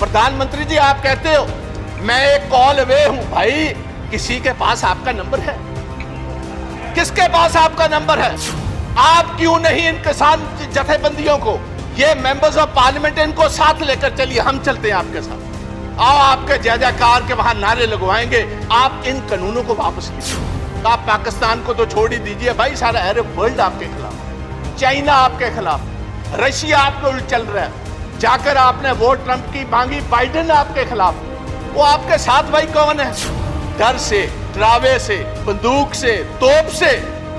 प्रधानमंत्री जी, आप कहते हो मैं एक कॉल अवे हूं। भाई, किसी के पास आपका नंबर है? किसके पास आपका नंबर है? आप क्यों नहीं इन किसान जथेबंदियों को, ये मेंबर्स ऑफ पार्लियामेंट, इनको साथ लेकर चलिए, हम चलते हैं आपके साथ। आओ, आपके जय जयकार के वहां नारे लगवाएंगे। आप इन कानूनों को वापस लीजिए। आप पाकिस्तान को तो छोड़ ही दीजिए भाई, सारा अरब वर्ल्ड आपके खिलाफ, चाइना आपके खिलाफ, रशिया आपके उल्ट चल रहा है। जाकर आपने वोट ट्रंप की मांगी, बाइडेन आपके खिलाफ। वो आपके साथ भाई कौन है? डर से, डरावे से, बंदूक से, तोप से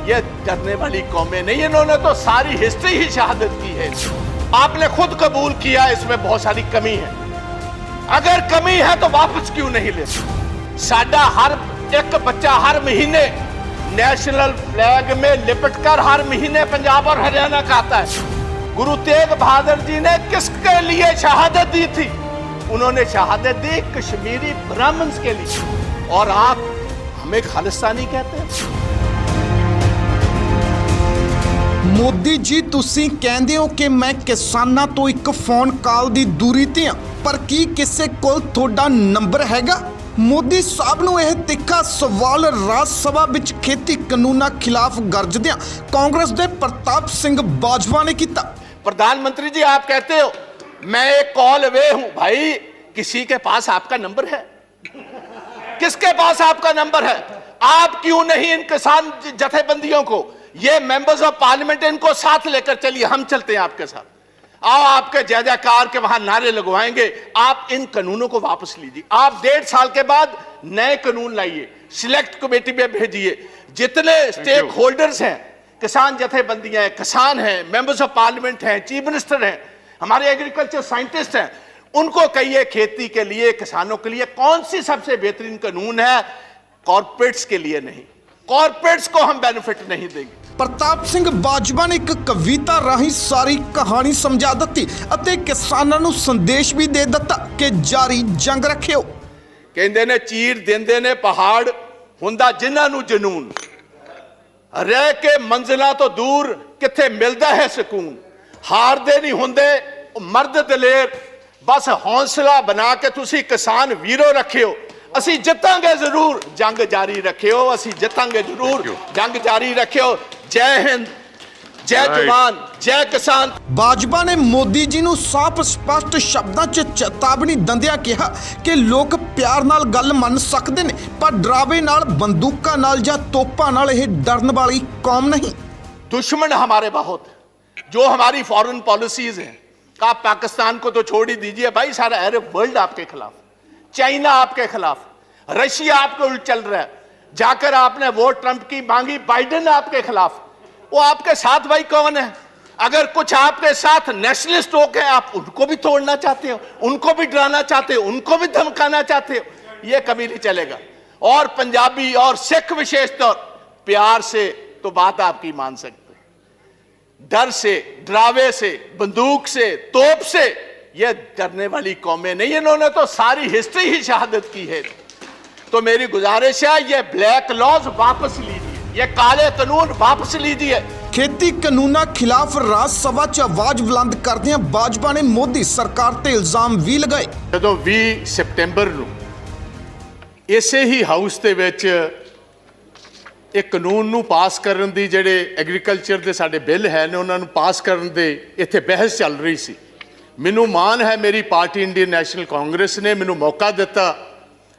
ये डरने वाली कौमें नहीं। इन्होंने तो सारी हिस्ट्री ही शहादत की है। आपने खुद कबूल किया इसमें बहुत सारी कमी है। अगर कमी है तो वापस क्यों नहीं ले? साडा हर एक बच्चा हर महीने नेशनल फ्लैग में लिपटकर हर महीने पंजाब और हरियाणा का आता है। गुरु तेग बहादुर जी ने किसके लिए शहादत दी थी? उन्होंने शहादत दी कश्मीरी ब्राह्मण्स के लिए। और आप हमें खालिस्तानी कहते हैं? ਮੋਦੀ ਜੀ, ਤੁਸੀਂ ਕਹਿੰਦੇ ਹੋ ਕਿ ਮੈਂ ਕਿਸਾਨਾਂ ਤੋਂ ਇੱਕ ਫੋਨ ਕਾਲ ਦੀ ਦੂਰੀ ਤੇ ਹਾਂ, ਪਰ ਕੀ ਕਿਸੇ ਕੋਲ ਤੁਹਾਡਾ ਨੰਬਰ ਹੈਗਾ? ਮੋਦੀ ਸਾਹਿਬ ਨੂੰ ਇਹ ਤਿੱਖਾ ਸਵਾਲ ਰਾਜ ਸਭਾ ਵਿੱਚ ਖੇਤੀ ਕਾਨੂੰਨਾਂ ਖਿਲਾਫ ਗਰਜਦਿਆਂ ਕਾਂਗਰਸ ਦੇ ਪ੍ਰਤਾਪ ਸਿੰਘ ਬਾਜਵਾ ਨੇ ਕੀਤਾ। प्रधानमंत्री जी, आप कहते हो मैं एक कॉल अवे हूं। भाई, किसी के पास आपका नंबर है? किसके पास आपका नंबर है? आप क्यों नहीं इन किसान जथेबंदियों को, ये मेंबर्स ऑफ पार्लियामेंट, इनको साथ लेकर चलिए, हम चलते हैं आपके साथ। आओ, आपके जय जयकार के वहां नारे लगवाएंगे। आप इन कानूनों को वापस लीजिए। आप 1.5 साल के बाद नए कानून लाइए, सिलेक्ट कमेटी में भेजिए। जितने स्टेक होल्डर्स हैं, किसान जथेबंदियां हैं, किसान हैं, मेंबर्स ऑफ पार्लियामेंट हैं, चीफ मिनिस्टर हैं, हमारे एग्रीकल्चर साइंटिस्ट हैं, उनको कहिए खेती के लिए, किसानों के लिए कौन सी सबसे बेहतरीन कानून है। कॉर्पोरेट्स के लिए नहीं, कॉर्पोरेट्स को हम बेनिफिट नहीं देंगे। ਪ੍ਰਤਾਪ ਸਿੰਘ ਬਾਜਵਾ ਨੇ ਇੱਕ ਕਵਿਤਾ ਰਾਹੀਂ ਸਾਰੀ ਕਹਾਣੀ ਸਮਝਾ ਦਿੱਤੀ ਅਤੇ ਕਿਸਾਨਾਂ ਨੂੰ ਸੰਦੇਸ਼ ਵੀ ਦੇ ਦਿੱਤਾ ਕਿ ਜਾਰੀ ਜੰਗ ਰੱਖਿਓ। ਕਹਿੰਦੇ ਨੇ ਚੀਰ ਦਿੰਦੇ ਨੇ ਪਹਾੜ, ਹੁੰਦਾ ਜਿਨ੍ਹਾਂ ਨੂੰ ਜਨੂਨ, ਰਹਿ ਕੇ ਮੰਜ਼ਿਲਾਂ ਤੋਂ ਦੂਰ ਕਿੱਥੇ ਮਿਲਦਾ ਹੈ ਸਕੂਨ। ਹਾਰਦੇ ਨਹੀਂ ਹੁੰਦੇ ਉਹ ਮਰਦ ਦਲੇਰ, ਬਸ ਹੌਸਲਾ ਬਣਾ ਕੇ ਤੁਸੀਂ ਕਿਸਾਨ ਵੀਰੋ ਰੱਖਿਓ। ਅਸੀਂ ਜਿੱਤਾਂਗੇ ਜ਼ਰੂਰ, ਜੰਗ ਜਾਰੀ ਰੱਖਿਓ। ਅਸੀਂ ਜਿੱਤਾਂਗੇ ਜ਼ਰੂਰ, ਜੰਗ ਜਾਰੀ ਰੱਖਿਓ। ਜੈ ਹਿੰਦ, ਜੈ ਜਵਾਨ, ਜੈ ਕਿਸਾਨ। ਬਾਜਵਾ ਨੇ ਮੋਦੀ ਜੀ ਨੂੰ ਸਾਫ਼ ਸਪਸ਼ਟ ਸ਼ਬਦਾਂ 'ਚ ਚੇਤਾਵਨੀ ਦਿੰਦਿਆਂ ਕਿਹਾ ਕਿ ਲੋਕ ਪਿਆਰ ਨਾਲ ਗੱਲ ਮੰਨ ਸਕਦੇ ਨੇ, ਪਰ ਡਰਾਵੇ ਨਾਲ, ਬੰਦੂਕਾਂ ਨਾਲ ਜਾਂ ਤੋਪਾਂ ਨਾਲ ਇਹ ਡਰਨ ਵਾਲੀ ਕੌਮ नहीं। दुश्मन हमारे बहुत, जो हमारी फॉरेन पॉलिसीज हैं, आप पाकिस्तान को तो छोड़ ही दीजिए भाई, सारा अरब वर्ल्ड आपके खिलाफ, चाइना आपके खिलाफ, रशिया आपके उल्ट चल रहा है। जाकर आपने वोट ट्रंप की मांगी, बाइडेन आपके खिलाफ। वो आपके साथ भाई कौन है? अगर कुछ आपके साथ नेशनलिस्ट लोग हैं, आप उनको भी तोड़ना चाहते हो, उनको भी डराना चाहते हो, उनको भी धमकाना चाहते हो, ये कभी नहीं चलेगा। और पंजाबी और सिख विशेष तौर प्यार से तो बात आपकी मान सकते, डर से, डरावे से, बंदूक से, तोप से ये डरने वाली कौमें नहीं। इन्होंने तो सारी हिस्ट्री ही शहादत की है। तो मेरी गुजारिश है, ये ब्लैक लॉज वापस लीजिए, ये काले कानून वापस लीजिए। ਖੇਤੀ ਕਾਨੂੰਨਾਂ ਖਿਲਾਫ ਰਾਜ ਸਭਾ 'ਚ ਆਵਾਜ਼ ਬੁਲੰਦ ਕਰਦਿਆਂ ਬਾਜਵਾ ਨੇ ਮੋਦੀ ਸਰਕਾਰ ਤੇ ਇਲਜ਼ਾਮ ਵੀ ਲਗਾਏ। ਜਦੋਂ 20 ਸਤੰਬਰ ਨੂੰ ਇਸੇ ਹੀ ਹਾਊਸ ਦੇ ਵਿੱਚ ਇਹ ਕਾਨੂੰਨ ਨੂੰ ਪਾਸ ਕਰਨ ਦੀ, ਜਿਹੜੇ ਐਗਰੀਕਲਚਰ ਦੇ ਸਾਡੇ ਬਿੱਲ ਹੈ ਨੇ ਉਹਨਾਂ ਨੂੰ ਪਾਸ ਕਰਨ ਦੇ ਇੱਥੇ ਬਹਿਸ ਚੱਲ ਰਹੀ ਸੀ, ਮੈਨੂੰ ਮਾਣ ਹੈ ਮੇਰੀ ਪਾਰਟੀ ਇੰਡੀਅਨ ਨੈਸ਼ਨਲ ਕਾਂਗਰਸ ਨੇ ਮੈਨੂੰ ਮੌਕਾ ਦਿੱਤਾ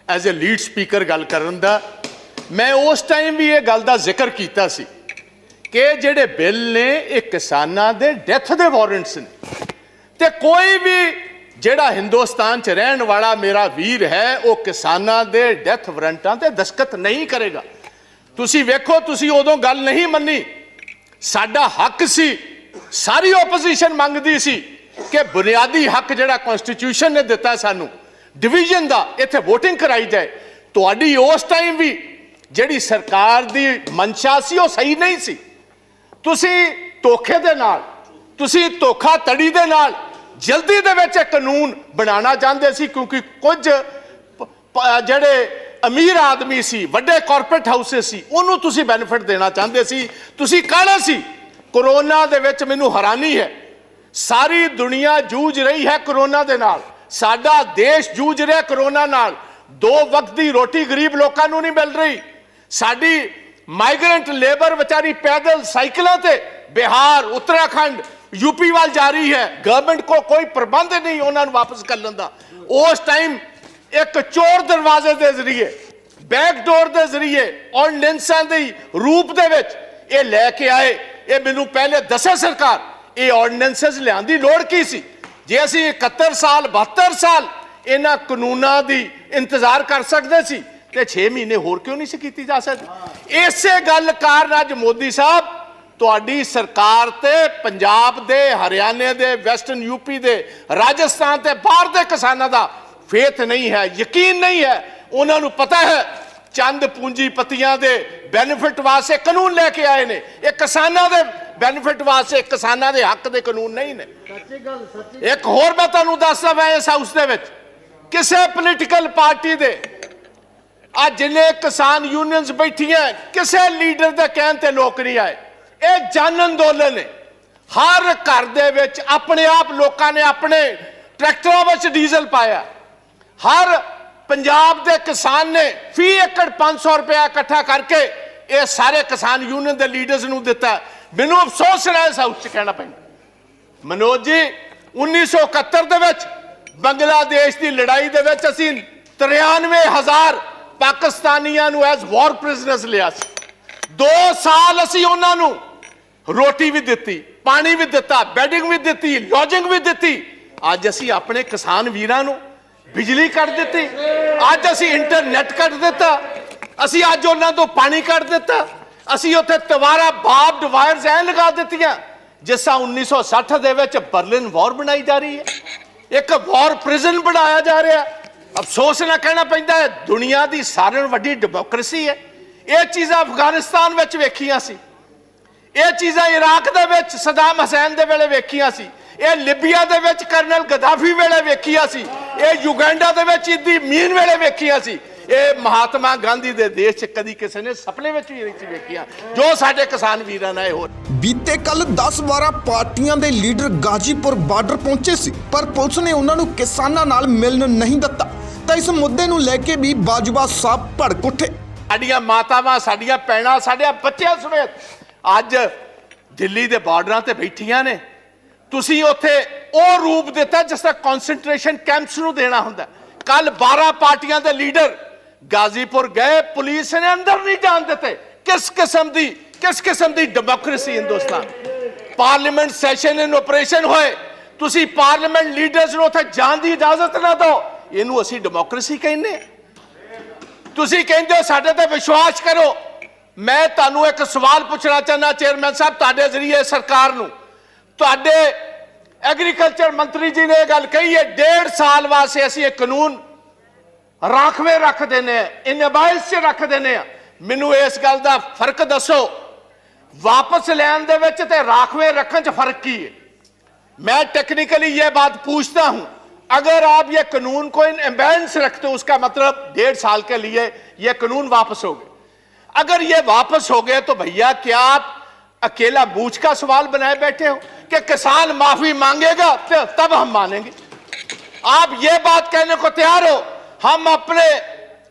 ਐਜ਼ ਅ ਲੀਡ ਸਪੀਕਰ ਗੱਲ ਕਰਨ ਦਾ। ਮੈਂ ਉਸ ਟਾਈਮ ਵੀ ਇਹ ਗੱਲ ਦਾ ਜ਼ਿਕਰ ਕੀਤਾ ਸੀ ਕਿ ਜਿਹੜੇ ਬਿੱਲ ਨੇ ਇਹ ਕਿਸਾਨਾਂ ਦੇ ਡੈਥ ਦੇ ਵਾਰੰਟਸ ਨੇ, ਤੇ ਕੋਈ ਵੀ ਜਿਹੜਾ ਹਿੰਦੁਸਤਾਨ 'ਚ ਰਹਿਣ ਵਾਲਾ ਮੇਰਾ ਵੀਰ ਹੈ ਉਹ ਕਿਸਾਨਾਂ ਦੇ ਡੈਥ ਵਾਰੰਟਾਂ ਤੇ ਦਸਤਖਤ ਨਹੀਂ ਕਰੇਗਾ। ਤੁਸੀਂ ਵੇਖੋ, ਤੁਸੀਂ ਉਦੋਂ ਗੱਲ ਨਹੀਂ ਮੰਨੀ, ਸਾਡਾ ਹੱਕ ਸੀ, ਸਾਰੀ ਓਪੋਜੀਸ਼ਨ ਮੰਗਦੀ ਸੀ ਕਿ ਬੁਨਿਆਦੀ ਹੱਕ ਜਿਹੜਾ ਕਨਸਟੀਟਿਊਸ਼ਨ ਨੇ ਦਿੱਤਾ ਸਾਨੂੰ ਡਿਵੀਜ਼ਨ ਦਾ, ਇੱਥੇ ਵੋਟਿੰਗ ਕਰਾਈ ਜਾਏ। ਤੁਹਾਡੀ ਉਸ ਟਾਈਮ ਵੀ ਜਿਹੜੀ ਸਰਕਾਰ ਦੀ ਮਨਸ਼ਾ ਸੀ ਉਹ ਸਹੀ ਨਹੀਂ ਸੀ। ਤੁਸੀਂ ਧੋਖੇ ਦੇ ਨਾਲ, ਤੁਸੀਂ ਧੋਖਾਧੜੀ ਦੇ ਨਾਲ ਜਲਦੀ ਦੇ ਵਿੱਚ ਇਹ ਕਾਨੂੰਨ ਬਣਾਉਣਾ ਚਾਹੁੰਦੇ ਸੀ, ਕਿਉਂਕਿ ਕੁਝ ਜਿਹੜੇ ਅਮੀਰ ਆਦਮੀ ਸੀ, ਵੱਡੇ ਕਾਰਪੋਰੇਟ ਹਾਊਸਿਸ ਸੀ, ਉਹਨੂੰ ਤੁਸੀਂ ਬੈਨੀਫਿਟ ਦੇਣਾ ਚਾਹੁੰਦੇ ਸੀ। ਤੁਸੀਂ ਕਾਹਲਾ ਸੀ। कोरोना दे विच मैनूं हैरानी है, सारी दुनिया जूझ रही है कोरोना दे नाल। ਸਾਡਾ ਦੇਸ਼ ਜੂਝ ਰਿਹਾ ਕਰੋਨਾ ਨਾਲ। 2 ਵਕਤ ਦੀ ਰੋਟੀ ਗਰੀਬ ਲੋਕਾਂ ਨੂੰ ਨਹੀਂ ਮਿਲ ਰਹੀ। ਸਾਡੀ ਮਾਈਗ੍ਰੈਂਟ ਲੇਬਰ ਵਿਚਾਰੀ ਪੈਦਲ ਸਾਈਕਲਾਂ ਤੇ ਬਿਹਾਰ, ਉੱਤਰਾਖੰਡ, यूपी वाल जा रही है। गवर्नमेंट को कोई प्रबंध नहीं उन्होंने वापस कर लेंदा। उस टाइम एक चोर दरवाजे के जरिए, बैकडोर के जरिए ऑर्डिनेंसां दे रूप दे विच ये लैके आए। ये मैनू पहले दसे सरकार ये ऑर्डिनेंसेस लियाउण दी लोड़ की सी? जे असीं 71 साल 72 साल इन्हां कानूनां दी इंतजार कर सकते सी ते 6 महीने होर क्यों नहीं सी कीती जा सकती? इसे गल कारण अज मोदी साहब ਤੁਹਾਡੀ ਸਰਕਾਰ ਤੇ ਪੰਜਾਬ ਦੇ, ਹਰਿਆਣੇ ਦੇ, ਵੈਸਟਰਨ यूपी ਦੇ, ਰਾਜਸਥਾਨ ਤੇ ਬਾਹਰ ਦੇ ਕਿਸਾਨਾਂ ਦਾ ਫੇਥ ਨਹੀਂ ਹੈ, ਯਕੀਨ ਨਹੀਂ ਹੈ। ਉਹਨਾਂ ਨੂੰ ਪਤਾ ਹੈ ਚੰਦ ਪੂੰਜੀਪਤੀਆਂ ਦੇ ਬੈਨੀਫਿਟ ਵਾਸਤੇ ਕਾਨੂੰਨ ਲੈ ਕੇ ਆਏ ਨੇ। ਇਹ ਕਿਸਾਨਾਂ ਦੇ ਬੈਨੀਫਿਟ ਵਾਸਤੇ, ਕਿਸਾਨਾਂ ਦੇ ਹੱਕ ਦੇ ਕਾਨੂੰਨ ਨਹੀਂ ਨੇ। ਇੱਕ ਹੋਰ ਮੈਂ ਤੁਹਾਨੂੰ ਦੱਸਦਾ, ਮੈਂ ਇਸ ਹਾਊਸ ਦੇ ਵਿੱਚ ਕਿਸੇ ਪੋਲੀਟੀਕਲ ਪਾਰਟੀ ਦੇ ਆ ਜਿੰਨੇ ਕਿਸਾਨ ਯੂਨੀਅਨਸ ਬੈਠੀਆਂ, ਕਿਸੇ ਲੀਡਰ ਦੇ ਕਹਿਣ ਤੇ ਲੋਕ ਨਹੀਂ ਆਏ। ਇਹ ਜਨ ਅੰਦੋਲਨ ਹੈ। ਹਰ ਘਰ ਦੇ ਵਿੱਚ ਆਪਣੇ ਆਪ ਲੋਕਾਂ ਨੇ ਆਪਣੇ ਟਰੈਕਟਰਾਂ ਵਿੱਚ ਡੀਜ਼ਲ ਪਾਇਆ। ਹਰ ਪੰਜਾਬ ਦੇ ਕਿਸਾਨ ਨੇ ਫੀ ਏਕੜ 500 ਰੁਪਇਆ ਇਕੱਠਾ ਕਰਕੇ ਇਹ ਸਾਰੇ ਕਿਸਾਨ ਯੂਨੀਅਨ ਦੇ ਲੀਡਰਸ ਨੂੰ ਦਿੱਤਾ। ਮੈਨੂੰ ਅਫਸੋਸ ਹੈ ਇਸ ਹਾਊਸ 'ਚ ਕਹਿਣਾ ਪੈਂਦਾ, ਮਨੋਜ ਜੀ 1971 ਦੇ ਵਿੱਚ ਬੰਗਲਾਦੇਸ਼ ਦੀ ਲੜਾਈ ਦੇ ਵਿੱਚ ਅਸੀਂ 93,000 ਪਾਕਿਸਤਾਨੀਆਂ ਨੂੰ ਐਜ਼ ਵਾਰ ਪ੍ਰਿਜ਼ਨਰਸ ਲਿਆ ਸੀ। 2 ਸਾਲ ਅਸੀਂ ਉਹਨਾਂ ਨੂੰ ਰੋਟੀ ਵੀ ਦਿੱਤੀ, ਪਾਣੀ ਵੀ ਦਿੱਤਾ, ਬੈਡਿੰਗ ਵੀ ਦਿੱਤੀ, ਲੌਜਿੰਗ ਵੀ ਦਿੱਤੀ। ਅੱਜ ਅਸੀਂ ਆਪਣੇ ਕਿਸਾਨ ਵੀਰਾਂ ਨੂੰ ਬਿਜਲੀ ਕੱਟ ਦਿੱਤੀ, ਅੱਜ ਅਸੀਂ ਇੰਟਰਨੈਟ ਕੱਟ ਦਿੱਤਾ, ਅਸੀਂ ਅੱਜ ਉਹਨਾਂ ਤੋਂ ਪਾਣੀ ਕੱਟ ਦਿੱਤਾ, ਅਸੀਂ ਉੱਥੇ ਤਵਾਰਾ ਬਾਬਡ ਵਾਇਰਸ ਐ ਲਗਾ ਦਿੱਤੀਆਂ ਜਿਸ ਤਰ੍ਹਾਂ 1960 ਦੇ ਵਿੱਚ ਬਰਲਿਨ ਵਾਰ ਬਣਾਈ ਜਾ ਰਹੀ ਹੈ। ਇੱਕ ਵਾਰ ਪ੍ਰਿਜ਼ਨ ਬਣਾਇਆ ਜਾ ਰਿਹਾ। ਅਫਸੋਸ ਨਾਲ ਕਹਿਣਾ ਪੈਂਦਾ ਹੈ ਦੁਨੀਆ ਦੀ ਸਾਰਿਆਂ ਨਾਲੋਂ ਵੱਡੀ ਡੈਮੋਕ੍ਰੇਸੀ ਹੈ। ਇਹ ਚੀਜ਼ਾਂ ਅਫਗਾਨਿਸਤਾਨ ਵਿੱਚ ਵੇਖੀਆਂ ਸੀ, ਇਹ ਚੀਜ਼ਾਂ ਇਰਾਕ ਦੇ ਵਿੱਚ ਸਦਾਮ ਹੁਸੈਨ ਦੇ ਵੇਲੇ ਵੇਖੀਆਂ ਸੀ, ਇਹ ਲਿਬੀਆ ਦੇ ਵਿੱਚ ਕਰਨਲ ਗਦਾਫੀ ਵੇਲੇ ਵੇਖੀਆਂ ਸੀ, ਇਹ ਯੂਗੈਂਡਾ ਦੇ ਵਿੱਚ ਇਦੀ ਮੀਨ ਵੇਲੇ ਵੇਖੀਆਂ ਸੀ, ਇਹ ਮਹਾਤਮਾ ਗਾਂਧੀ ਦੇ ਦੇਸ਼ 'ਚ ਕਦੀ ਕਿਸੇ ਨੇ ਸੁਪਨੇ ਵਿੱਚ ਵੀ ਨਹੀਂ ਸੀ ਵੇਖੀਆਂ ਜੋ ਸਾਡੇ ਕਿਸਾਨ ਵੀਰਾਂ ਨਾਲ ਹੋ। ਬੀਤੇ ਕੱਲ 10-12 ਪਾਰਟੀਆਂ ਦੇ ਲੀਡਰ ਗਾਜੀਪੁਰ ਬਾਰਡਰ ਪਹੁੰਚੇ ਸੀ, ਪਰ ਪੁਲਿਸ ਨੇ ਉਹਨਾਂ ਨੂੰ ਕਿਸਾਨਾਂ ਨਾਲ ਮਿਲਣ ਨਹੀਂ ਦਿੱਤਾ। ਤਾਂ ਇਸ ਮੁੱਦੇ ਨੂੰ ਲੈ ਕੇ ਵੀ ਬਾਜਵਾ ਸਾਹਿਬ ਭੜਕ ਉੱਠੇ। ਸਾਡੀਆਂ ਮਾਤਾਵਾਂ, ਸਾਡੀਆਂ ਭੈਣਾਂ, ਸਾਡੇ ਬੱਚਿਆਂ ਸਮੇਤ ਅੱਜ ਦਿੱਲੀ ਦੇ ਬਾਰਡਰਾਂ ਤੇ ਬੈਠੀਆਂ ਨੇ। ਤੁਸੀਂ ਉੱਥੇ ਉਹ ਰੂਪ ਦਿੱਤਾ ਜਿਸ ਤਰ੍ਹਾਂ ਕਨਸੈਂਟਰੇਸ਼ਨ ਕੈਂਪਸ ਨੂੰ ਦੇਣਾ ਹੁੰਦਾ। ਕੱਲ 12 ਪਾਰਟੀਆਂ ਦੇ ਲੀਡਰ ਗਾਜ਼ੀਪੁਰ ਗਏ, ਪੁਲਿਸ ਨੇ ਅੰਦਰ ਨਹੀਂ ਜਾਣ ਦਿੱਤੇ। ਕਿਸ ਕਿਸਮ ਦੀ ਡੈਮੋਕ੍ਰੇਸੀ ਹਿੰਦੁਸਤਾਨ? ਪਾਰਲੀਮੈਂਟ ਸੈਸ਼ਨ ਇਨ ਆਪਰੇਸ਼ਨ ਹੋਏ, ਤੁਸੀਂ ਪਾਰਲੀਮੈਂਟ ਲੀਡਰਸ ਨੂੰ ਉੱਥੇ ਜਾਣ ਦੀ ਇਜਾਜ਼ਤ ਨਾ ਦਿਓ। ਇਹਨੂੰ ਅਸੀਂ ਡੈਮੋਕ੍ਰੇਸੀ ਕਹਿੰਦੇ? ਤੁਸੀਂ ਕਹਿੰਦੇ ਹੋ ਸਾਡੇ ਤੇ ਵਿਸ਼ਵਾਸ ਕਰੋ। ਮੈਂ ਤੁਹਾਨੂੰ ਇੱਕ ਸਵਾਲ ਪੁੱਛਣਾ ਚਾਹੁੰਦਾ ਚੇਅਰਮੈਨ ਸਾਹਿਬ, ਤੁਹਾਡੇ ਜ਼ਰੀਏ ਸਰਕਾਰ ਨੂੰ। ਤੁਹਾਡੇ ਐਗਰੀਕਲਚਰ ਮੰਤਰੀ ਜੀ ਨੇ ਇਹ ਗੱਲ ਕਹੀ ਹੈ 1.5 ਸਾਲ ਵਾਸਤੇ ਅਸੀਂ ਇਹ ਕਾਨੂੰਨ ਰਾਖਵੇਂ ਰੱਖ ਦਿੰਦੇ ਹਾਂ, ਇਨਵਾਇਸ 'ਚ ਰੱਖ ਦਿੰਦੇ ਹਾਂ। ਮੈਨੂੰ ਇਸ ਗੱਲ ਦਾ ਫਰਕ ਦੱਸੋ, ਵਾਪਸ ਲੈਣ ਦੇ ਵਿੱਚ ਤੇ ਰਾਖਵੇਂ ਰੱਖਣ 'ਚ ਫਰਕ ਕੀ है? मैं टेक्निकली ये बात पूछता हूं, अगर आप ये कानून को इन एम्बेंस रखते हो उसका मतलब 1.5 साल के लिए ये कानून वापस हो गए। अगर ये वापस हो गए तो भैया क्या आप अकेला मूछ का सवाल बनाए बैठे हो कि किसान माफी मांगेगा तो तब हम मानेंगे? आप ये बात कहने को तैयार हो हम अपने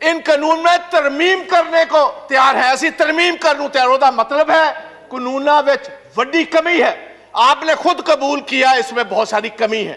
इन कानून में तरमीम करने को तैयार है? ऐसी तरमीम करने तैयार होता मतलब है कानूना विच वड्डी कमी है। आपने खुद कबूल किया इसमें बहुत सारी कमी है।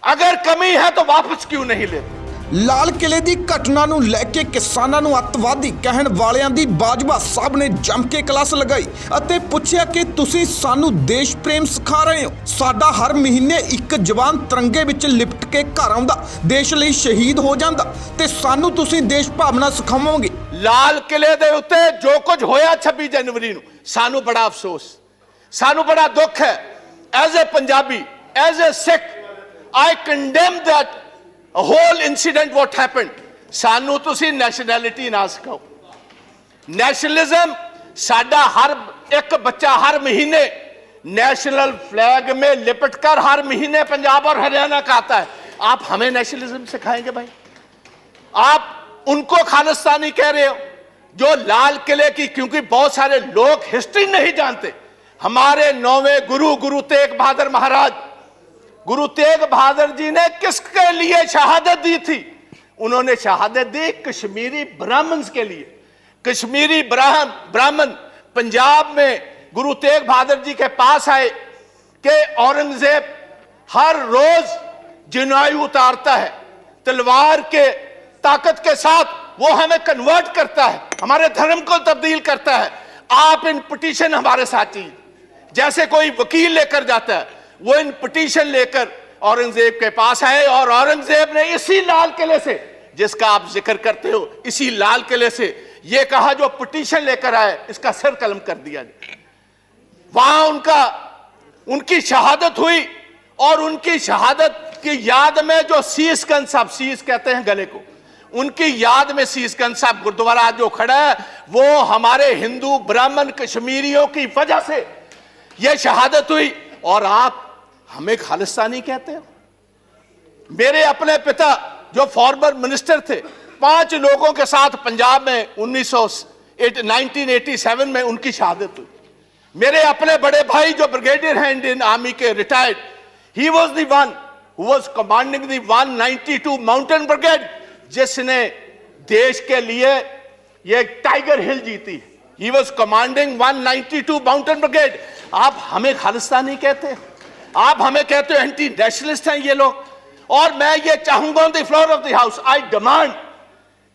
अगर कमी है तो वापस क्यों नहीं लेते? ਲਾਲ ਕਿਲੇ ਦੀ ਘਟਨਾ ਨੂੰ ਲੈ ਕੇ ਕਿਸਾਨਾਂ ਨੂੰ ਅੱਤਵਾਦੀ ਕਹਿਣ ਵਾਲਿਆਂ ਦੀ ਬਾਜਵਾ ਸਾਹਿਬ ਨੇ ਜੰਮ ਕੇ ਕਲਾਸ ਲਗਾਈ ਅਤੇ ਪੁੱਛਿਆ ਕਿ ਤੁਸੀਂ ਸਾਨੂੰ ਦੇਸ਼ ਪ੍ਰੇਮ ਸਿਖਾ ਰਹੇ ਹੋ। ਸਾਡਾ ਹਰ ਮਹੀਨੇ ਇੱਕ ਜਵਾਨ ਤਿਰੰਗੇ ਵਿੱਚ ਲਿਪਟ ਕੇ ਘਰ ਆਉਂਦਾ, ਦੇਸ਼ ਲਈ ਸ਼ਹੀਦ ਹੋ ਜਾਂਦਾ ਤੇ ਸਾਨੂੰ ਤੁਸੀਂ ਦੇਸ਼ ਭਾਵਨਾ ਸਿਖਾਵੋਗੇ। ਲਾਲ ਕਿਲੇ ਦੇ ਉੱਤੇ ਜੋ ਕੁਝ ਹੋਇਆ 26 ਜਨਵਰੀ ਨੂੰ ਸਾਨੂੰ ਬੜਾ ਅਫਸੋਸ, ਸਾਨੂੰ ਬੜਾ ਦੁੱਖ ਹੈ। As a Punjabi, as a Sikh, I condemn that whole incident what happened। ਸਾਨੂੰ ਤੁਸੀਂ ਨੈਸ਼ਨੈਲਿਟੀ ਨਾ ਸਿਖਾਓ। नेशनलिज्म साडा हर एक बच्चा हर महीने नेशनल फ्लैग में लिपट कर हर महीने पंजाब और हरियाणा का आता है। आप हमें नेशनलिज्म सिखाएंगे भाई? आप उनको खालिस्तानी कह रहे हो जो लाल किले की, क्योंकि बहुत सारे लोग हिस्ट्री नहीं जानते। हमारे 9वें गुरु गुरु तेग बहादुर महाराज गुरु तेग बहादुर जी ने किसके लिए शहादत दी थी? उन्होंने शहादत दी कश्मीरी ब्राह्मण्स के लिए। कश्मीरी ब्राह्मण पंजाब में गुरु तेग बहादुर जी के पास आए कि औरंगजेब हर रोज जनायु उतारता है, तलवार के ताकत के साथ वो हमें कन्वर्ट करता है, हमारे धर्म को तब्दील करता है। आप इन पिटीशन हमारे साथ चाहिए। जैसे कोई वकील लेकर जाता है, वो इन पिटीशन लेकर औरंगजेब के पास आए और औरंगजेब ने इसी लाल किले से, जिसका आप जिक्र करते हो, इसी लाल किले से ये कहा जो पिटीशन लेकर आए इसका सर कलम कर दिया जाए। वहां उनकी शहादत हुई और उनकी शहादत की याद में जो शीशगंज साहब, शीश कहते हैं गले को, उनकी याद में शीशगंज साहब गुरुद्वारा जो खड़ा है, वो हमारे हिंदू ब्राह्मण कश्मीरियों की वजह से यह शहादत हुई। और आप हमें खालिस्तानी कहते हो? मेरे अपने पिता जो फॉर्मर मिनिस्टर थे, 5 लोगों के साथ पंजाब में 1987 में उनकी शहादत हुई। मेरे अपने बड़े भाई जो ब्रिगेडियर हैं इंडियन आर्मी के, retired, he was the one who was commanding the 192 mountain brigade, जिसने देश के लिए ये टाइगर हिल जीती। He was commanding 192 mountain brigade. आप हमें खालिस्तानी कहते हैं? आप हमें कहते हो एंटी नेशनलिस्ट हैं ये लोग? और मैं ये चाहूंगा on the floor of the house, I demand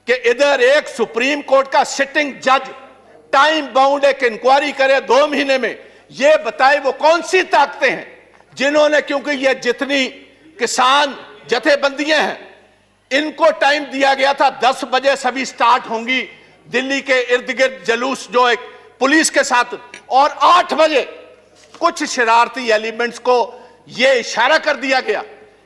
कि इधर एक सुप्रीम कोर्ट का सिटिंग जज टाइम बाउंड एक इंक्वायरी करे 2 महीने में, ये बताए वो कौन सी ताकतें हैं जिन्होंने, क्योंकि ये जितनी किसान जथेबंदियां हैं इनको टाइम दिया गया था 10 बजे सभी स्टार्ट होंगी दिल्ली के इर्द गिर्द जुलूस जो एक पुलिस के साथ, और 8 बजे कुछ शरारती एलिमेंट्स को यह इशारा कर दिया गया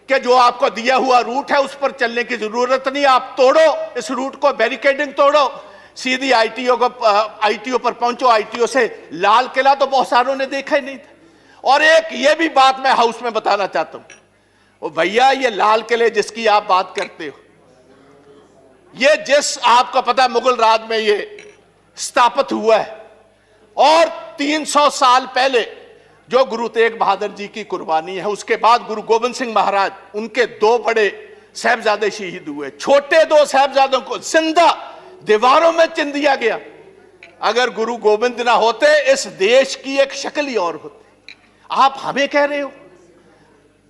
कि जो आपको दिया हुआ रूट है उस पर चलने की जरूरत नहीं, आप तोड़ो इस रूट को, बैरिकेडिंग तोड़ो, सीधी आईटीओ पर पहुंचो। आईटीओ से लाल किला तो बहुत सारों ने देखा ही नहीं था। और एक ये भी बात मैं हाउस में बताना चाहता हूं, ओ भैया, ये लाल किले जिसकी आप बात करते हो, ये जिस आपको पता मुगल राज में ये स्थापित हुआ है, और 300 साल पहले जो गुरु तेग बहादुर जी की कुर्बानी है, उसके बाद गुरु गोविंद सिंह महाराज, उनके 2 बड़े साहबजादे शहीद हुए। छोटे 2 साहबजादों को जिंदा दीवारों में चिन दिया गया। अगर गुरु गोविंद ना होते इस देश की एक शक्ल ही और होती। आप हमें कह रहे हो,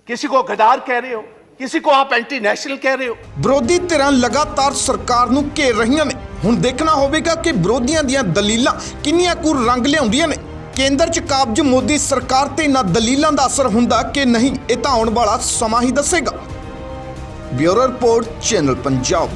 किसी को गद्दार कह रहे हो, किसी को आप एंटी नेशनल कह रहे हो। ਵਿਰੋਧੀ ਧਿਰਾਂ ਲਗਾਤਾਰ ਸਰਕਾਰ ਨੂੰ ਘੇਰ ਰਹੀਆਂ ਨੇ। ਹੁਣ ਦੇਖਣਾ ਹੋਵੇਗਾ ਕਿ ਵਿਰੋਧੀਆਂ ਦੀਆਂ ਦਲੀਲਾਂ ਕਿੰਨੀਆਂ ਕੁ ਰੰਗ ਲਿਆਉਂਦੀਆਂ ਨੇ। ਕੇਂਦਰ 'ਚ ਕਾਬਜ ਮੋਦੀ ਸਰਕਾਰ ਤੇ ਇਹਨਾਂ ਦਲੀਲਾਂ ਦਾ ਅਸਰ ਹੁੰਦਾ ਕਿ ਨਹੀਂ, ਇਹ ਤਾਂ ਆਉਣ ਵਾਲਾ ਸਮਾਂ ਹੀ ਦੱਸੇਗਾ। Bureau report, channel Punjab.